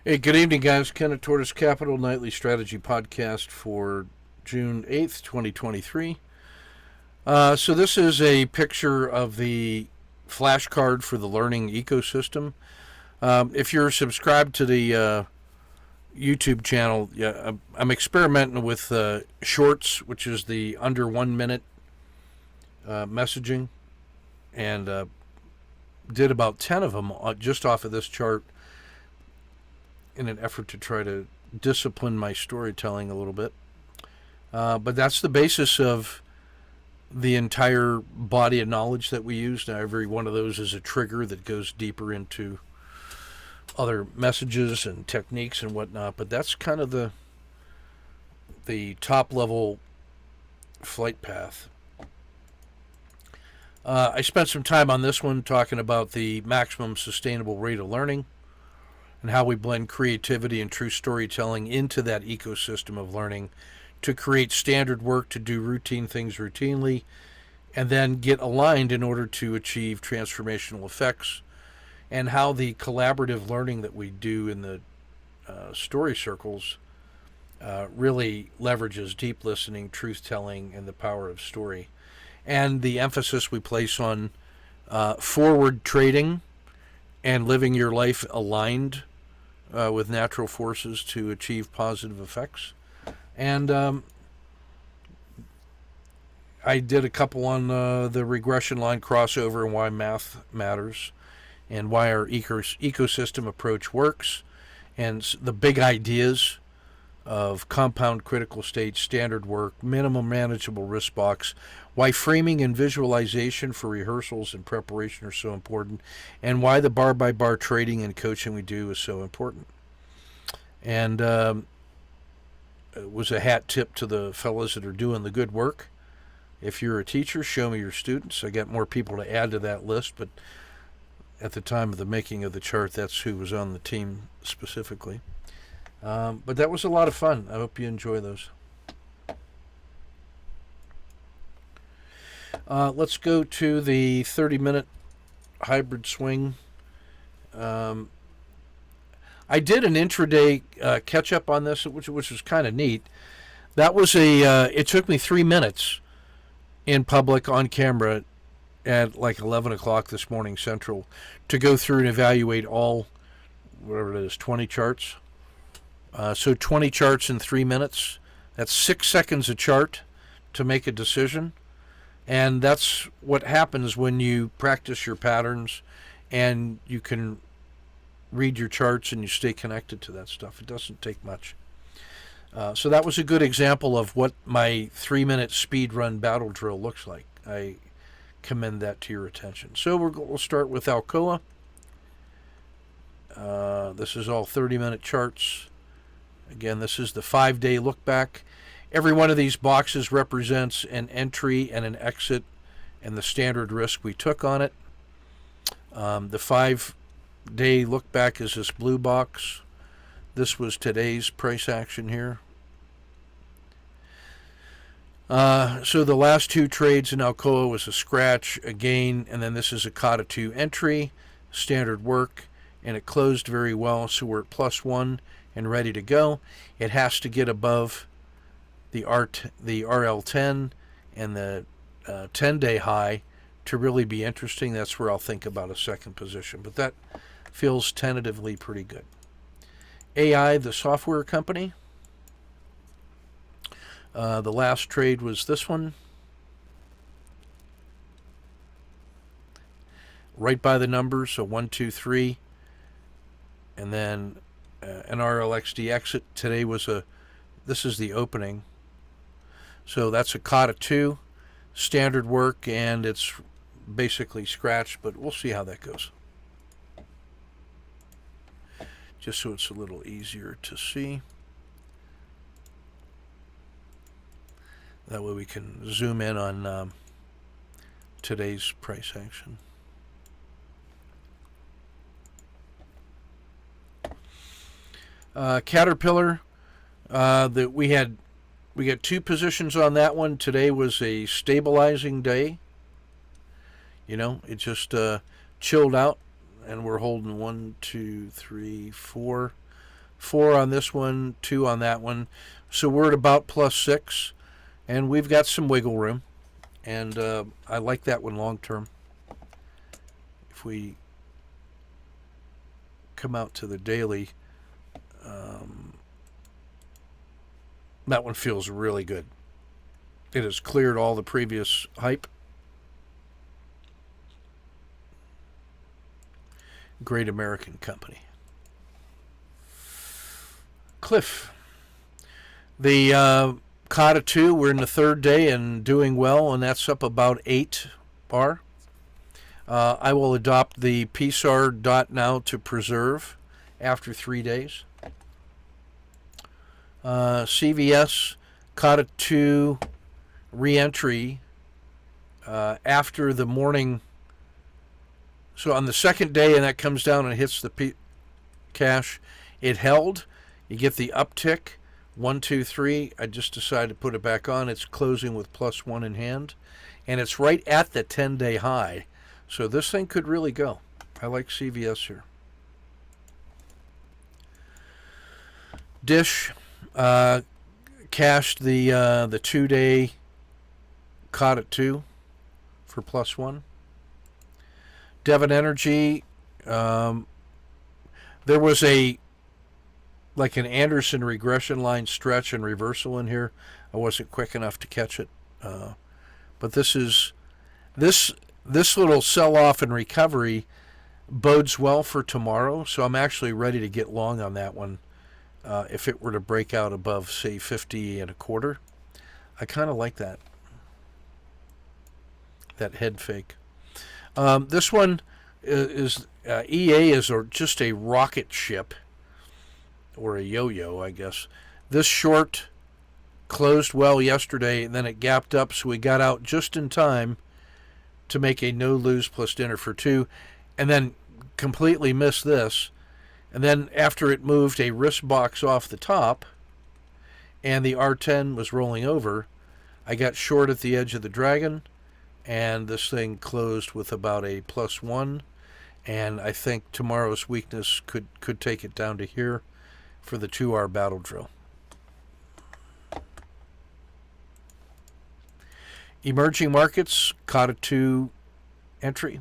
Hey, good evening, guys. Ken at Tortoise Capital Nightly Strategy Podcast for June 8th, 2023. So this is a picture of the flashcard for the learning ecosystem. If you're subscribed to the YouTube channel, I'm experimenting with shorts, which is the under 1 minute messaging, and did about 10 of them just off of this chart in an effort to try to discipline my storytelling a little bit. But that's the basis of the entire body of knowledge that we use. Now, every one of those is a trigger that goes deeper into other messages and techniques and whatnot. But that's kind of the top level flight path. I spent some time on this one talking about the maximum sustainable rate of learning and how we blend creativity and true storytelling into that ecosystem of learning to create standard work, to do routine things routinely, and then get aligned in order to achieve transformational effects, and how the collaborative learning that we do in the story circles really leverages deep listening, truth-telling, and the power of story. And the emphasis we place on forward trading and living your life aligned with natural forces to achieve positive effects. And I did a couple on the regression line crossover and why math matters and why our ecosystem approach works, and the big ideas of compound critical state, standard work, minimum manageable risk box, why framing and visualization for rehearsals and preparation are so important, and why the bar-by-bar trading and coaching we do is so important. And it was a hat tip to the fellows that are doing the good work. If you're a teacher, show me your students. I got more people to add to that list, but at the time of the making of the chart, that's who was on the team specifically. But that was a lot of fun. I hope you enjoy those. Let's go to the 30-minute hybrid swing. I did an intraday catch-up on this, which was kind of neat. That was it took me 3 minutes in public on camera at like 11 o'clock this morning Central to go through and evaluate all, whatever it is, 20 charts. So 20 charts in 3 minutes. That's 6 seconds a chart to make a decision. And that's what happens when you practice your patterns and you can read your charts and you stay connected to that stuff. It doesn't take much. So that was a good example of what my 3-minute speed run battle drill looks like. I commend that to your attention. So we'll start with Alcoa. This is all 30-minute charts. Again, this is the 5-day look back. Every one of these boxes represents an entry and an exit and the standard risk we took on it. The 5-day look back is this blue box. This was today's price action here. So the last 2 trades in Alcoa was a scratch, a gain, and then this is a COTA 2 entry, standard work, and it closed very well, so we're at +1 and ready to go. It has to get above the RL10 and the 10-day high to really be interesting. That's where I'll think about a second position, but that feels tentatively pretty good. AI, the software company. The last trade was this one. Right by the numbers, so 1, 2, 3. And then an RLXD exit. Today was this is the opening. So that's a COTA 2, standard work, and it's basically scratched, but we'll see how that goes. Just so it's a little easier to see. That way we can zoom in on today's price action. Caterpillar, that we got 2 positions on that one. Today was a stabilizing day. It just chilled out, and we're holding 1, 2, 3, 4 4 on this one, 2 on that one. So we're at about +6, and we've got some wiggle room. And I like that one long term. If we come out to the daily, that one feels really good. It has cleared all the previous hype. Great American company. Cliff. The Kata 2, we're in the third day and doing well, and that's up about 8 bar. I will adopt the PSAR dot now to preserve after 3 days. CVS, Kata 2, re-entry after the morning. So on the second day, and that comes down and hits the cash, it held. You get the uptick, 1, 2, 3. I just decided to put it back on. It's closing with +1 in hand, and it's right at the 10-day high. So this thing could really go. I like CVS here. Dish cashed the 2-day caught at 2 for +1. Devon Energy, there was an Anderson regression line stretch and reversal in here. I wasn't quick enough to catch it, but this little sell-off and recovery bodes well for tomorrow. So I'm actually ready to get long on that one if it were to break out above, say, 50 and a quarter. I kind of like that head fake. This one is EA is just a rocket ship, or a yo-yo, I guess. This short closed well yesterday, and then it gapped up, so we got out just in time to make a no-lose plus dinner for 2, and then completely missed this. And then after it moved a wrist box off the top, and the R10 was rolling over, I got short at the edge of the dragon, and this thing closed with about a +1, and I think tomorrow's weakness could take it down to here for the 2-hour battle drill. Emerging markets, Kata 2 entry.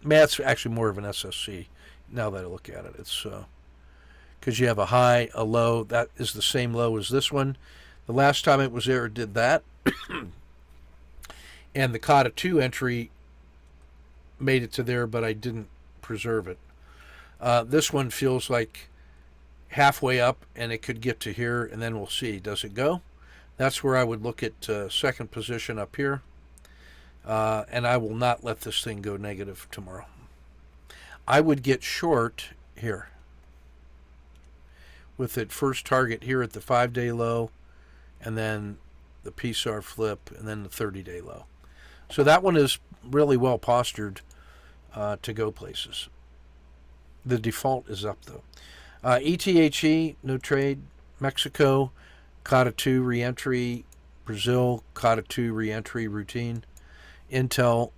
It's actually more of an SSC now that I look at it. It's because you have a high, a low. That is the same low as this one. The last time it was there, it did that. And the Kata 2 entry made it to there, but I didn't preserve it. This one feels like halfway up, and it could get to here, and then we'll see. Does it go? That's where I would look at second position up here. And I will not let this thing go negative tomorrow. I would get short here with it first target here at the 5-day low, and then the PSAR flip, and then the 30-day low. So that one is really well postured to go places. The default is up, though. ETHE, no trade. Mexico, Kata 2 reentry. Brazil, Kata 2 reentry routine. Intel,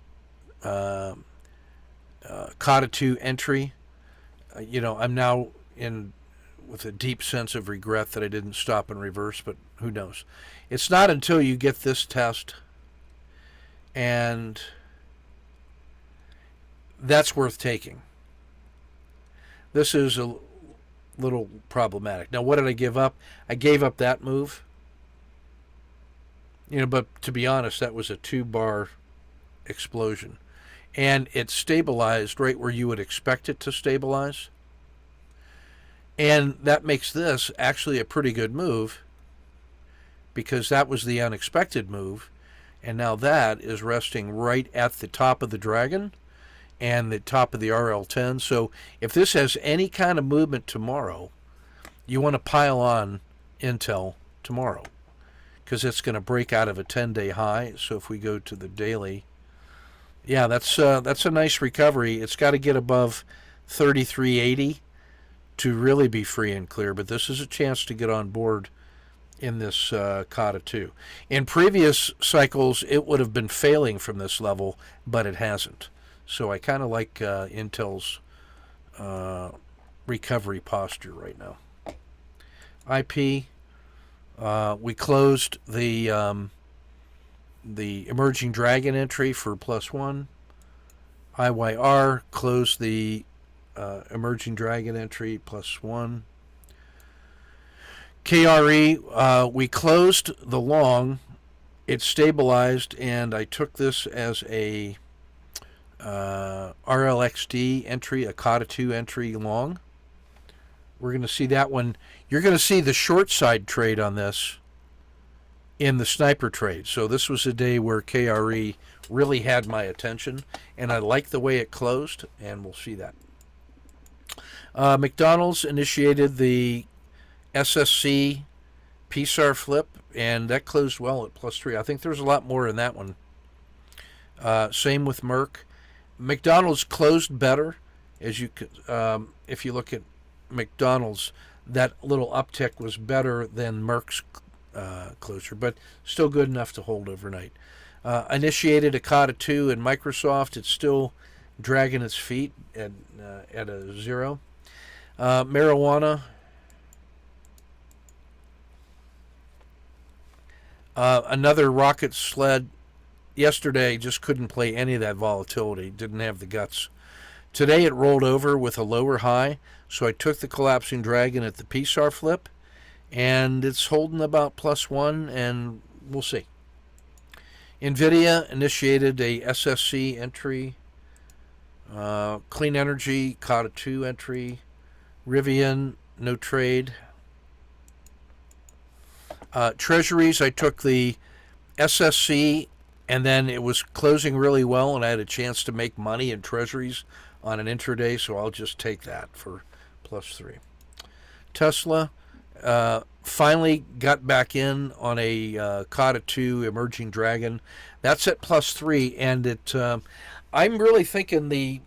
Kata 2 entry. I'm now in with a deep sense of regret that I didn't stop and reverse, but who knows? It's not until you get this test, and that's worth taking. This is a little problematic. Now, what did I give up? I gave up that move. But to be honest, that was a 2-bar explosion. And it stabilized right where you would expect it to stabilize. And that makes this actually a pretty good move, because that was the unexpected move. And now that is resting right at the top of the dragon and the top of the RL10. So if this has any kind of movement tomorrow, you want to pile on Intel tomorrow, because it's going to break out of a 10-day high. So if we go to the daily, yeah, that's a nice recovery. It's got to get above 33.80 to really be free and clear, but this is a chance to get on board in this Kata 2. In previous cycles, it would have been failing from this level, but it hasn't. So I kind of like Intel's recovery posture right now. IP. We closed the Emerging Dragon entry for +1. IYR closed the Emerging Dragon entry +1. KRE, we closed the long. It stabilized, and I took this as a RLXD entry, a COTA 2 entry long. We're going to see that one. You're going to see the short side trade on this in the sniper trade. So this was a day where KRE really had my attention, and I like the way it closed, and we'll see that. McDonald's initiated the SSC PSAR flip, and that closed well at +3. I think there's a lot more in that one. Same with Merck. McDonald's closed better, as you could, if you look at McDonald's, that little uptick was better than Merck's closure, but still good enough to hold overnight. Initiated a COTA 2 in Microsoft. It's still dragging its feet at a 0. Marijuana. Another rocket sled. Yesterday just couldn't play any of that volatility. Didn't have the guts. Today it rolled over with a lower high, so I took the collapsing dragon at the PSAR flip, and it's holding about +1, and we'll see. NVIDIA initiated a SSC entry. Clean Energy, COTA 2 entry. Rivian, no trade. Treasuries, I took the SSC, and then it was closing really well, and I had a chance to make money in treasuries on an intraday, so I'll just take that for +3. Tesla finally got back in on a COTA 2 Emerging Dragon. That's at +3, and I'm really thinking the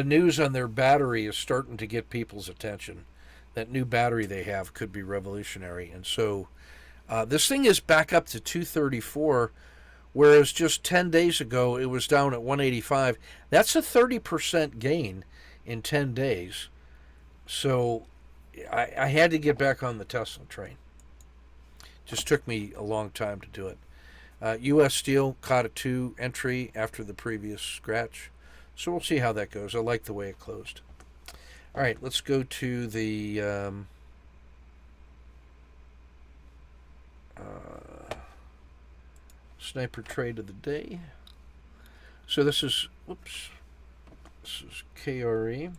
news on their battery is starting to get people's attention. That new battery they have could be revolutionary, and so this thing is back up to 234, whereas just 10 days ago it was down at 185. That's a 30% gain in 10 days. So I had to get back on the Tesla train. Just took me a long time to do it. U.S. Steel caught a 2 entry after the previous scratch. So we'll see how that goes. I like the way it closed. All right, let's go to the sniper trade of the day. So this is, whoops, this is KRE.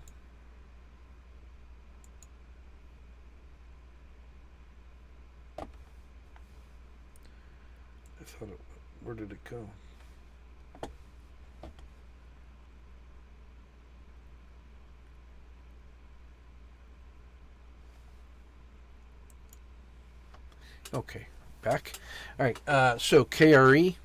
I thought it, where did it go? Okay, back. All right, so KRE.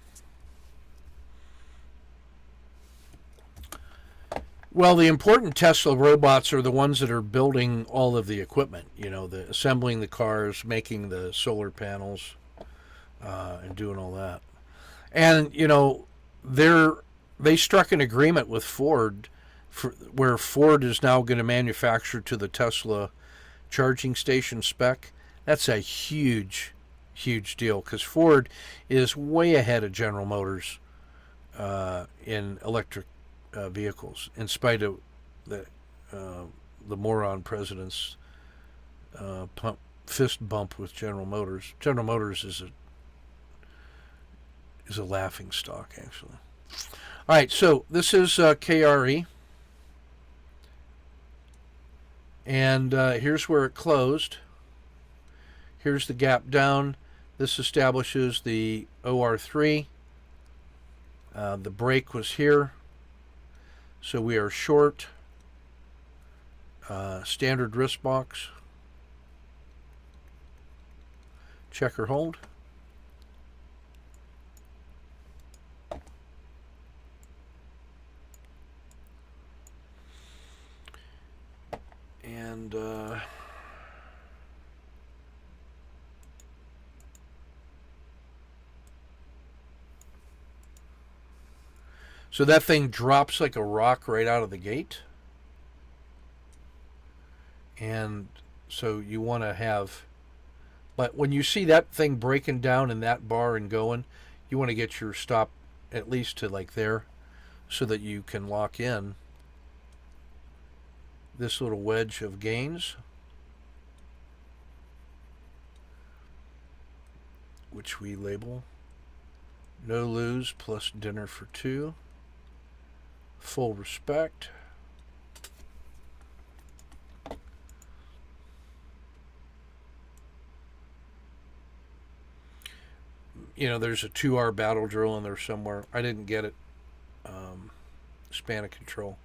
Well, the important Tesla robots are the ones that are building all of the equipment, you know, the assembling the cars, making the solar panels, and doing all that. And, you know, they struck an agreement with Ford where Ford is now going to manufacture to the Tesla charging station spec. That's a huge, huge deal because Ford is way ahead of General Motors in electric vehicles, in spite of the moron president's fist bump with General Motors. General Motors is a laughing stock, actually. All right, so this is KRE, and here's where it closed. Here's the gap down. This establishes the OR3. The break was here. So we are short. Standard risk box. Check or hold. And so that thing drops like a rock right out of the gate. And so you want to have But when you see that thing breaking down in that bar and going, you want to get your stop at least to like there so that you can lock in this little wedge of gains, which we label no lose plus dinner for two, full respect. You know, there's a 2R battle drill in there somewhere. I didn't get it. Span of control.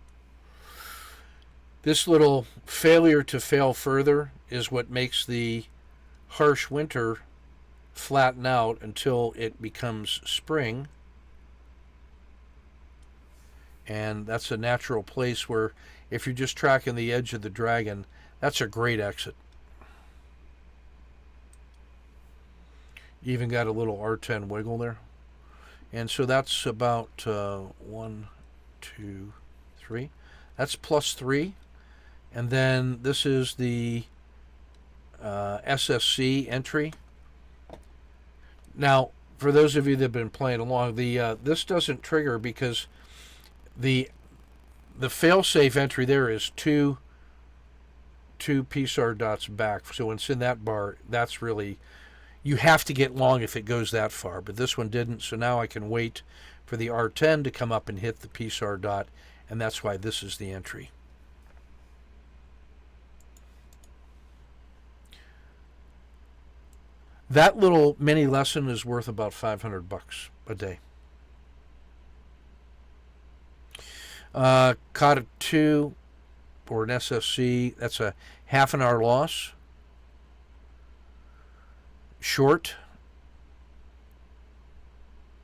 This little failure to fail further is what makes the harsh winter flatten out until it becomes spring. And that's a natural place where if you're just tracking the edge of the dragon, that's a great exit. You even got a little R10 wiggle there. And so that's about 1, 2, 3. That's plus 3. And then this is the SSC entry. Now, for those of you that have been playing along, this doesn't trigger because the fail-safe entry there is two PSAR dots back. So when it's in that bar, that's really, you have to get long if it goes that far. But this one didn't, so now I can wait for the R10 to come up and hit the PSAR dot, and that's why this is the entry. That little mini lesson is worth about $500 a day. Caught a 2 or an SFC. That's a half an hour loss. Short.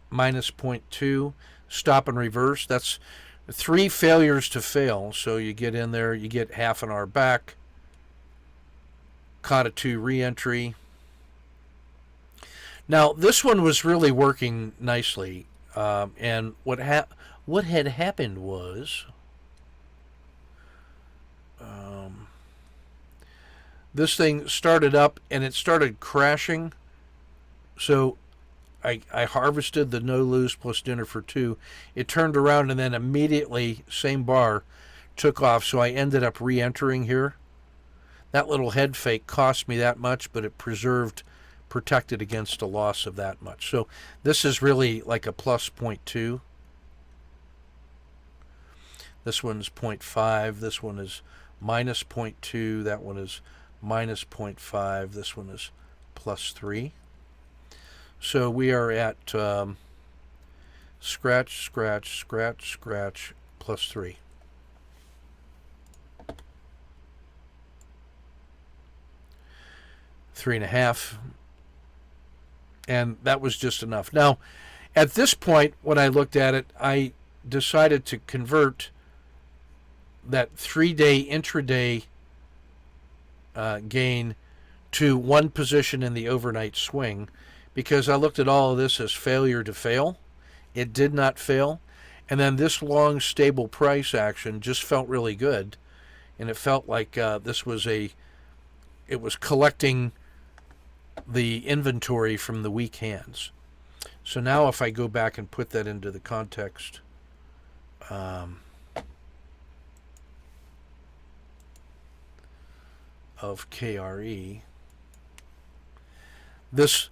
Minus 0.2. Stop and reverse. That's 3 failures to fail. So you get in there, you get half an hour back. Caught a 2 re-entry. Now, this one was really working nicely. And what had happened was this thing started up and it started crashing. So I harvested the no lose plus dinner for 2. It turned around and then immediately, same bar, took off. So I ended up re-entering here. That little head fake cost me that much, but it protected against a loss of that much. So this is really like a plus 0.2. This one's 0.5. This one is minus 0.2. That one is minus 0.5. This one is plus 3. So we are at scratch, scratch, scratch, scratch, plus 3. Three and a half. And that was just enough. Now, at this point, when I looked at it, I decided to convert that 3-day intraday gain to one position in the overnight swing, because I looked at all of this as failure to fail. It did not fail. And then this long, stable price action just felt really good. And it felt like it was collecting the inventory from the weak hands. So now if I go back and put that into the context of KRE, this,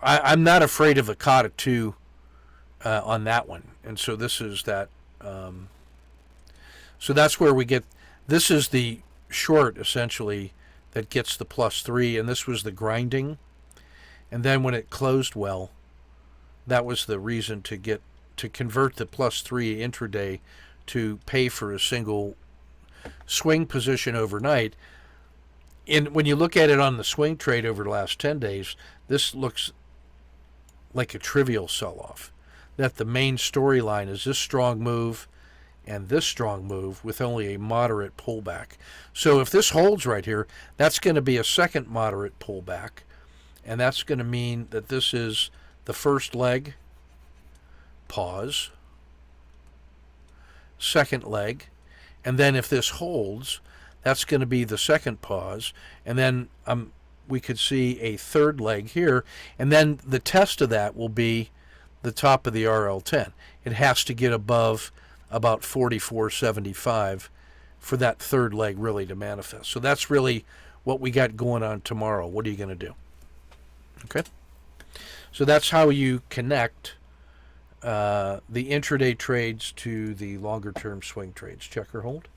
I'm not afraid of a Kata 2 on that one. And so this is that. So that's where we get, this is the short essentially that gets the plus 3, and this was the grinding. And then when it closed well, that was the reason to convert the plus 3 intraday to pay for a single swing position overnight. And when you look at it on the swing trade over the last 10 days, this looks like a trivial sell-off. That the main storyline is this strong move and this strong move with only a moderate pullback. So if this holds right here, that's going to be a second moderate pullback. And that's going to mean that this is the first leg, pause, second leg, and then if this holds, that's going to be the second pause. And then I'm we could see a third leg here, and then the test of that will be the top of the RL10. It has to get above about 44.75 for that third leg really to manifest. So that's really what we got going on tomorrow. What are you going to do? Okay. So that's how you connect the intraday trades to the longer term swing trades. Check or hold.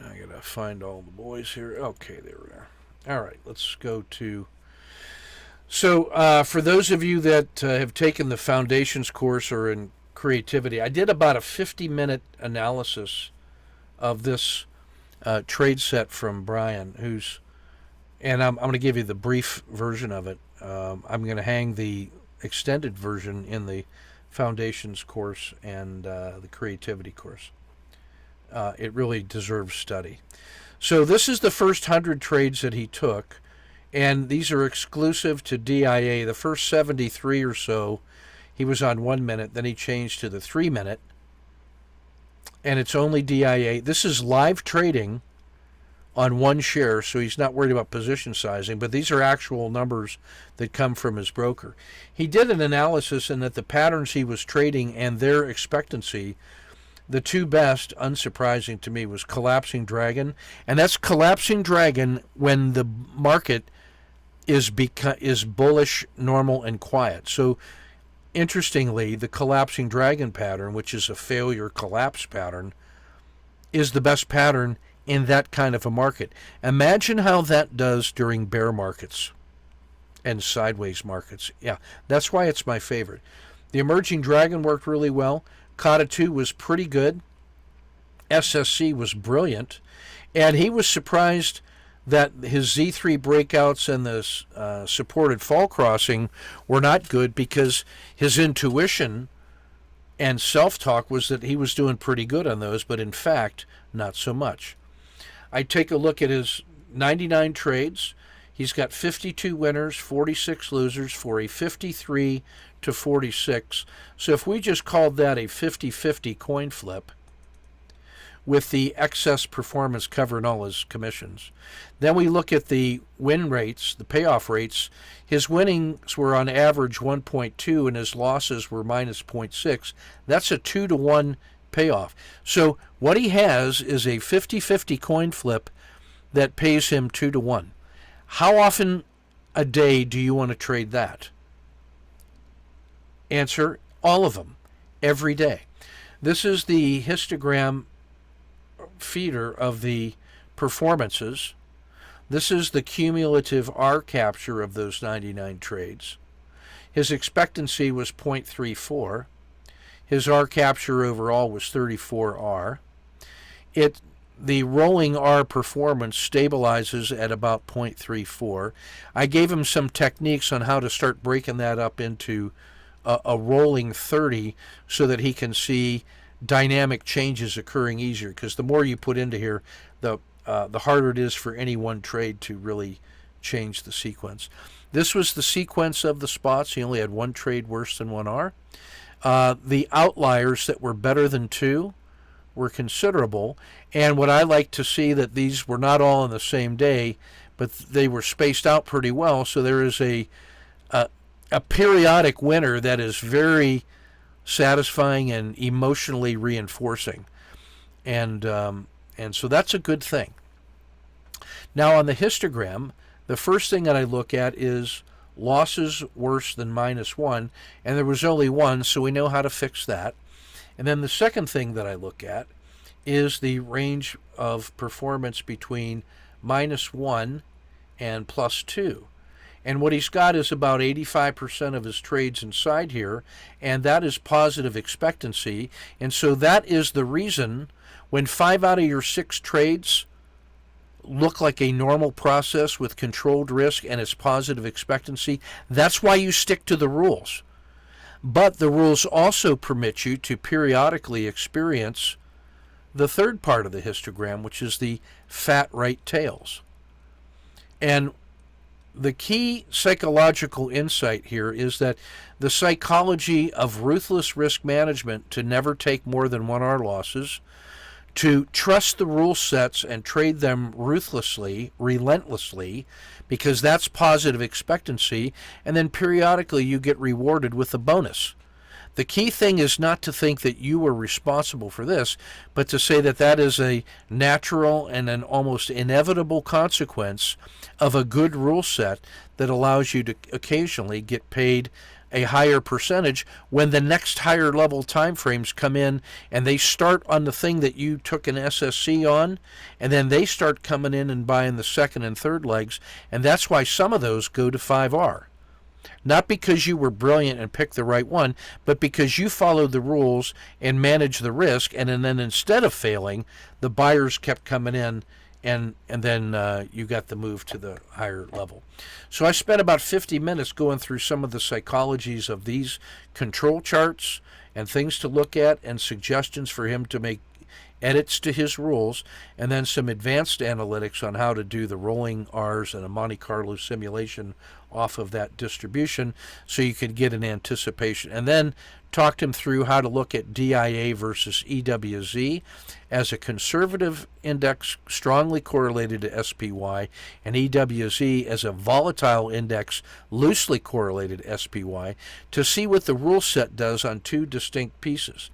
I gotta find all the boys here. Okay, there we are. All right, let's go to. So, for those of you that have taken the foundations course or in creativity, I did about a 50-minute analysis of this trade set from Brian, and I'm going to give you the brief version of it. I'm going to hang the extended version in the foundations course and the creativity course. It really deserves study. So this is the first 100 trades that he took, and these are exclusive to DIA. The first 73 or so, he was on 1 minute, then he changed to the 3 minute, and it's only DIA. This is live trading on one share, so he's not worried about position sizing, but these are actual numbers that come from his broker. He did an analysis in that the patterns he was trading and their expectancy, the two best, unsurprising to me, was Collapsing Dragon, and that's Collapsing Dragon when the market is bullish, normal, and quiet. So, interestingly, the Collapsing Dragon pattern, which is a failure collapse pattern, is the best pattern in that kind of a market. Imagine how that does during bear markets and sideways markets. Yeah, that's why it's my favorite. The Emerging Dragon worked really well. Kata 2 was pretty good. SSC was brilliant. And he was surprised that his Z3 breakouts and the supported fall crossing were not good, because his intuition and self-talk was that he was doing pretty good on those, but in fact, not so much. I take a look at his 99 trades. He's got 52 winners, 46 losers for a 53 to 46. So if we just called that a 50-50 coin flip with the excess performance covering all his commissions, then we look at the win rates, the payoff rates. His winnings were on average 1.2 and his losses were minus 0.6. That's a 2-to-1 payoff. So what he has is a 50-50 coin flip that pays him 2-to-1. How often a day do you want to trade that? Answer, all of them, every day. This is the histogram feeder of the performances. This is the cumulative R capture of those 99 trades. His expectancy was 0.34. His R capture overall was 34R. The rolling R performance stabilizes at about 0.34. I gave him some techniques on how to start breaking that up into a rolling 30 so that he can see dynamic changes occurring easier, because the more you put into here, the harder it is for any one trade to really change the sequence. This was the sequence of the spots. He only had one trade worse than 1R. The outliers that were better than 2 were considerable, and what I like to see that these were not all on the same day, but they were spaced out pretty well, so there is a periodic winner that is very satisfying and emotionally reinforcing, and so that's a good thing. Now on the histogram, the first thing that I look at is losses worse than -1, and there was only one, so we know how to fix that. And then the second thing that I look at is the range of performance between -1 and +2. And what he's got is about 85% of his trades inside here, and that is positive expectancy. And so that is the reason when 5 out of your 6 trades look like a normal process with controlled risk and it's positive expectancy, that's why you stick to the rules. But the rules also permit you to periodically experience the third part of the histogram, which is the fat right tails. And the key psychological insight here is that the psychology of ruthless risk management to never take more than 1R losses, to trust the rule sets and trade them ruthlessly, relentlessly, because that's positive expectancy, and then periodically you get rewarded with a bonus. The key thing is not to think that you were responsible for this, but to say that that is a natural and an almost inevitable consequence of a good rule set that allows you to occasionally get paid a higher percentage when the next higher level time frames come in and they start on the thing that you took an SSC on, and then they start coming in and buying the second and third legs, and that's why some of those go to 5R. Not because you were brilliant and picked the right one, but because you followed the rules and managed the risk, and then instead of failing, the buyers kept coming in, and then you got the move to the higher level. So I spent about 50 minutes going through some of the psychologies of these control charts and things to look at and suggestions for him to make edits to his rules, and then some advanced analytics on how to do the rolling R's and a Monte Carlo simulation off of that distribution so you could get an anticipation. And then talked him through how to look at DIA versus EWZ as a conservative index strongly correlated to SPY, and EWZ as a volatile index loosely correlated to SPY, to see what the rule set does on two distinct pieces.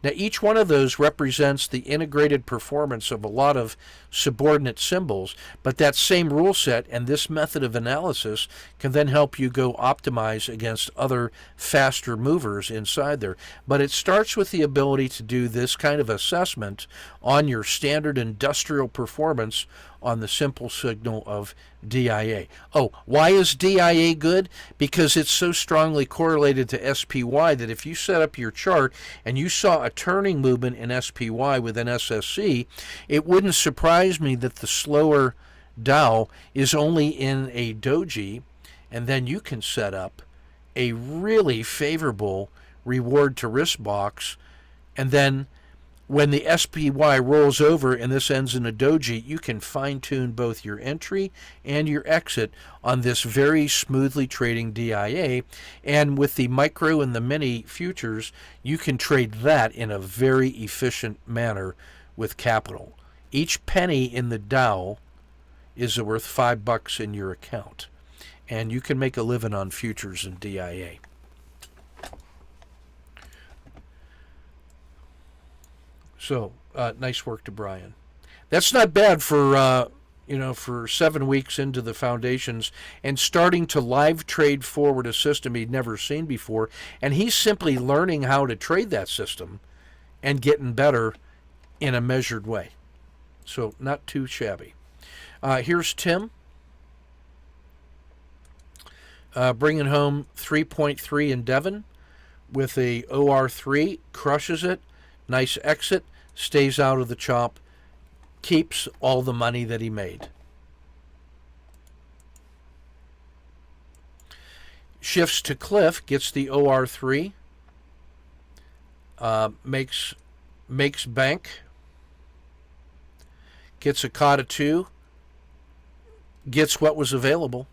Now, each one of those represents the integrated performance of a lot of subordinate symbols, but that same rule set and this method of analysis can then help you go optimize against other faster movers inside there. But it starts with the ability to do this kind of assessment on your standard industrial performance on the simple signal of DIA. Oh, why is DIA good? Because it's so strongly correlated to SPY that if you set up your chart and you saw a turning movement in SPY with an SSC, it wouldn't surprise me that the slower Dow is only in a doji, and then you can set up a really favorable reward to risk box, and then when the SPY rolls over and this ends in a doji, you can fine-tune both your entry and your exit on this very smoothly trading DIA. And with the micro and the mini futures, you can trade that in a very efficient manner with capital. Each penny in the Dow is worth $5 in your account, and you can make a living on futures and DIA. So, nice work to Brian. That's not bad for, for 7 weeks into the foundations and starting to live trade forward a system he'd never seen before. And he's simply learning how to trade that system and getting better in a measured way. So, not too shabby. Here's Tim. Bringing home 3.3 in Devon with a OR3, crushes it. Nice exit, stays out of the chop, keeps all the money that he made. Shifts to Cliff, gets the OR3, makes bank, gets a COTA 2, gets what was available,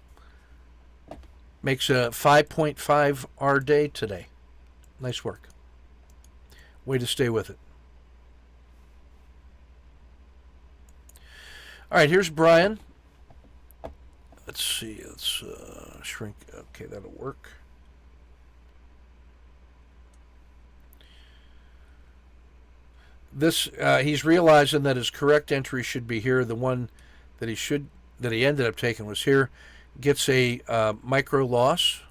makes a 5.5 R day today. Nice work. Way to stay with it. All right, here's Brian. Let's see. Let's shrink. Okay, that'll work. This he's realizing that his correct entry should be here. The one that he ended up taking was here. Gets a micro loss.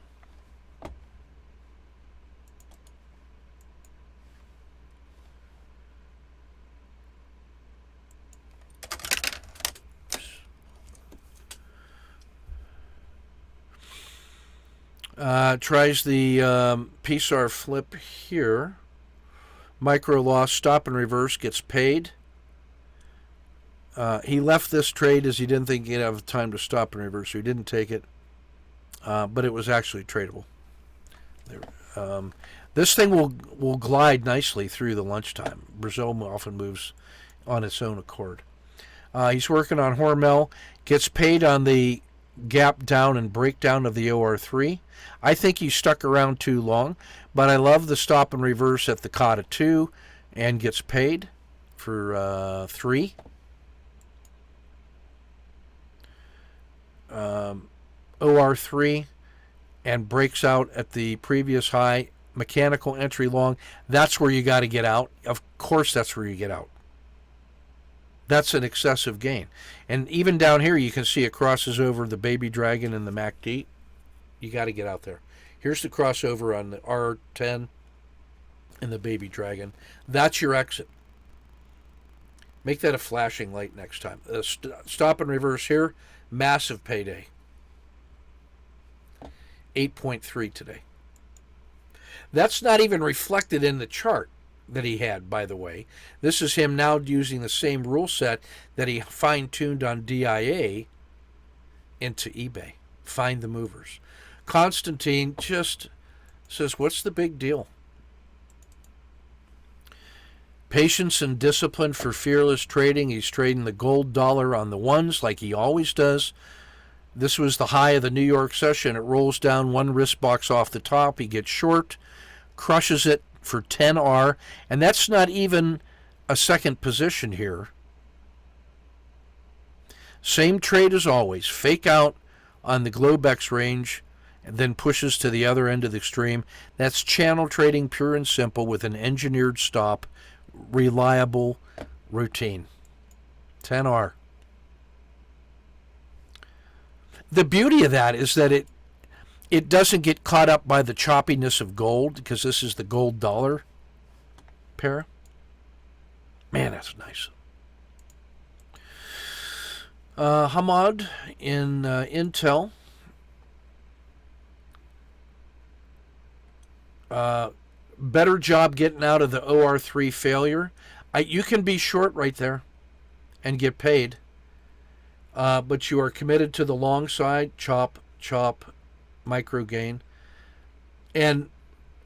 Tries the PSAR flip here. Micro loss, stop and reverse, gets paid. He left this trade as he didn't think he'd have time to stop and reverse, so he didn't take it. But it was actually tradable. This thing will glide nicely through the lunchtime. Brazil often moves on its own accord. He's working on Hormel, gets paid on the gap down and breakdown of the OR3. I think he stuck around too long, but I love the stop and reverse at the COTA 2 and gets paid for 3. OR3 and breaks out at the previous high. Mechanical entry long. That's where you got to get out. Of course, that's where you get out. That's an excessive gain. And even down here, you can see it crosses over the Baby Dragon and the MACD. You got to get out there. Here's the crossover on the R10 and the Baby Dragon. That's your exit. Make that a flashing light next time. Stop and reverse here. Massive payday. 8.3 today. That's not even reflected in the chart that he had, by the way. This is him now using the same rule set that he fine-tuned on DIA into eBay. Find the movers. Constantine just says, what's the big deal? Patience and discipline for fearless trading. He's trading the gold dollar on the ones like he always does. This was the high of the New York session. It rolls down one wrist box off the top. He gets short, crushes it for 10R, and that's not even a second position here. Same trade as always. Fake out on the Globex range and then pushes to the other end of the extreme. That's channel trading, pure and simple, with an engineered stop. Reliable routine. 10R. The beauty of that is that it doesn't get caught up by the choppiness of gold, because this is the gold dollar pair. Man, that's nice. Hamad in Intel. Better job getting out of the OR3 failure. You can be short right there and get paid. But you are committed to the long side. Chop, micro gain. And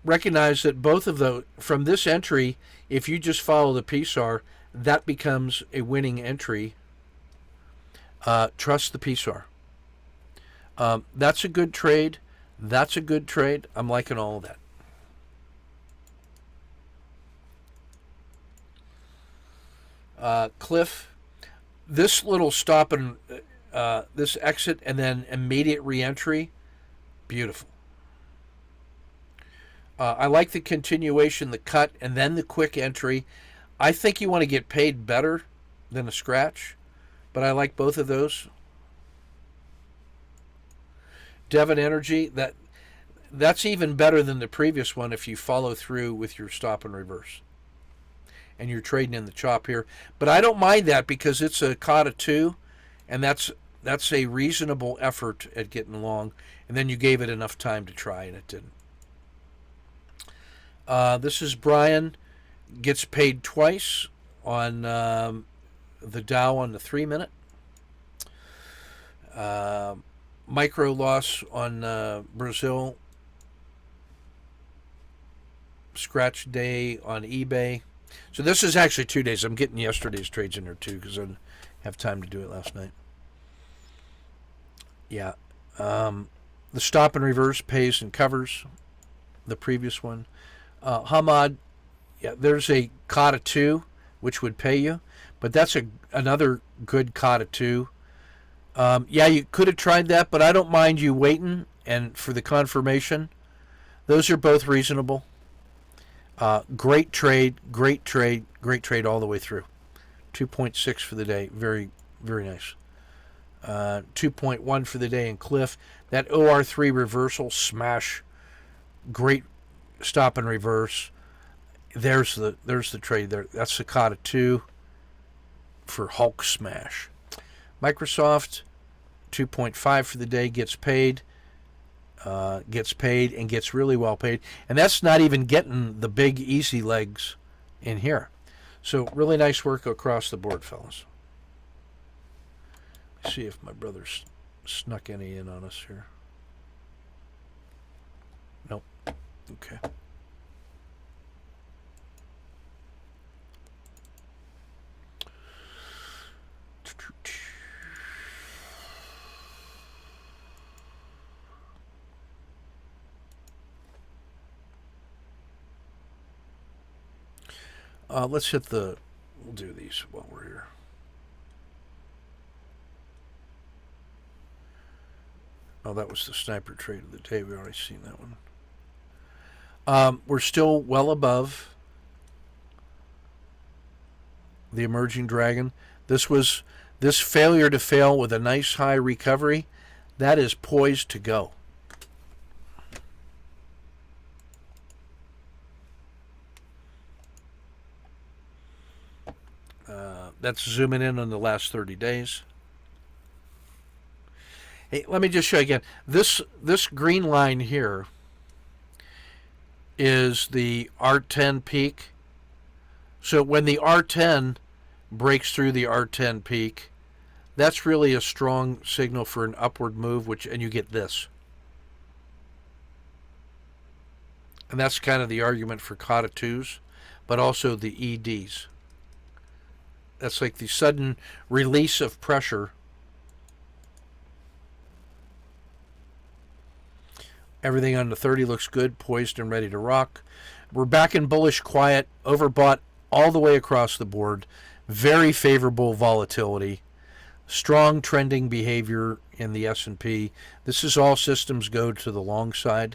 recognize that both of those, from this entry, if you just follow the PSAR, that becomes a winning entry. Trust the PSAR. That's a good trade. That's a good trade. I'm liking all of that. Cliff, this little stop and this exit and then immediate reentry, beautiful. I like the continuation, the cut, and then the quick entry. I think you want to get paid better than a scratch, but I like both of those. Devon Energy, that's even better than the previous one if you follow through with your stop and reverse. And you're trading in the chop here. But I don't mind that because it's a COTA 2, and that's a reasonable effort at getting along. And then you gave it enough time to try, and it didn't. This is Brian. Gets paid twice on the Dow on the 3-minute. Micro loss on Brazil. Scratch day on eBay. So this is actually 2 days. I'm getting yesterday's trades in there too because I didn't have time to do it last night. Yeah. The stop and reverse pays and covers the previous one. Hamad, yeah, there's a COTA 2, which would pay you, but that's another good COTA 2. Yeah, you could have tried that, but I don't mind you waiting and for the confirmation. Those are both reasonable. Great trade all the way through. 2.6 for the day. Very, very nice. 2.1 for the day in Cliff. That OR3 reversal smash. Great stop and reverse. There's the trade there. That's the COTA 2 for Hulk smash. Microsoft, 2.5 for the day, gets paid and gets really well paid. And that's not even getting the big easy legs in here. So really nice work across the board, fellas. Let's see if my brother's snuck any in on us here. Nope. Okay. Let's hit the. We'll do these while we're here. Oh, that was the sniper trade of the day. We already seen that one. We're still well above the emerging dragon. This failure to fail with a nice high recovery. That is poised to go. That's zooming in on the last 30 days. Hey, let me just show you again. This green line here is the R10 peak. So when the R10 breaks through the R10 peak, that's really a strong signal for an upward move, and you get this. And that's kind of the argument for COTA 2s, but also the EDs. That's like the sudden release of pressure. Everything on the 30 looks good, poised and ready to rock. We're back in bullish quiet, overbought all the way across the board. Very favorable volatility. Strong trending behavior in the S&P. This is all systems go to the long side.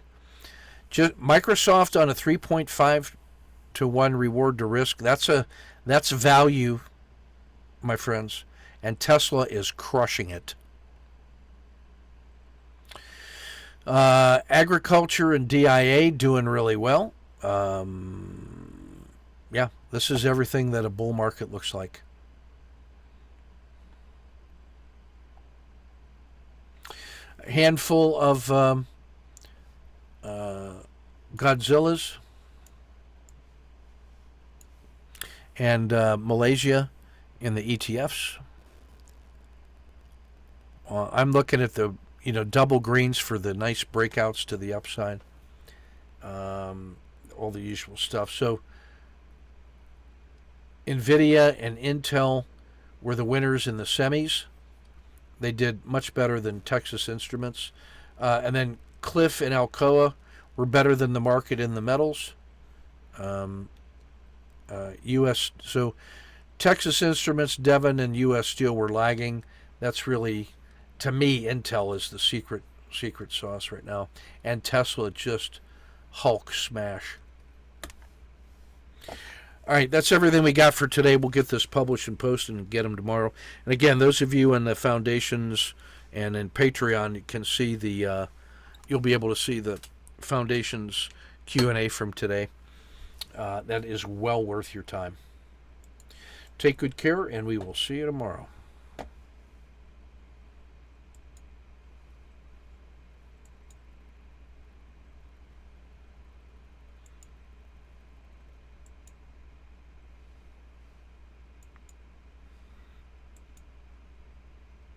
Microsoft on a 3.5 to 1 reward to risk. That's value, my friends. And Tesla is crushing it. Agriculture and DIA doing really well. Yeah, this is everything that a bull market looks like. A handful of Godzillas and Malaysia in the ETFs. I'm looking at the double greens for the nice breakouts to the upside. All the usual stuff. So NVIDIA and Intel were the winners in the semis. They did much better than Texas Instruments. And then Cliff and Alcoa were better than the market in the metals. So Texas Instruments, Devon, and U.S. Steel were lagging. That's really, to me, Intel is the secret sauce right now. And Tesla just Hulk smash. All right, that's everything we got for today. We'll get this published and posted and get them tomorrow. And again, those of you in the foundations and in Patreon, you can see you'll be able to see the foundations Q&A from today. That is well worth your time. Take good care, and we will see you tomorrow.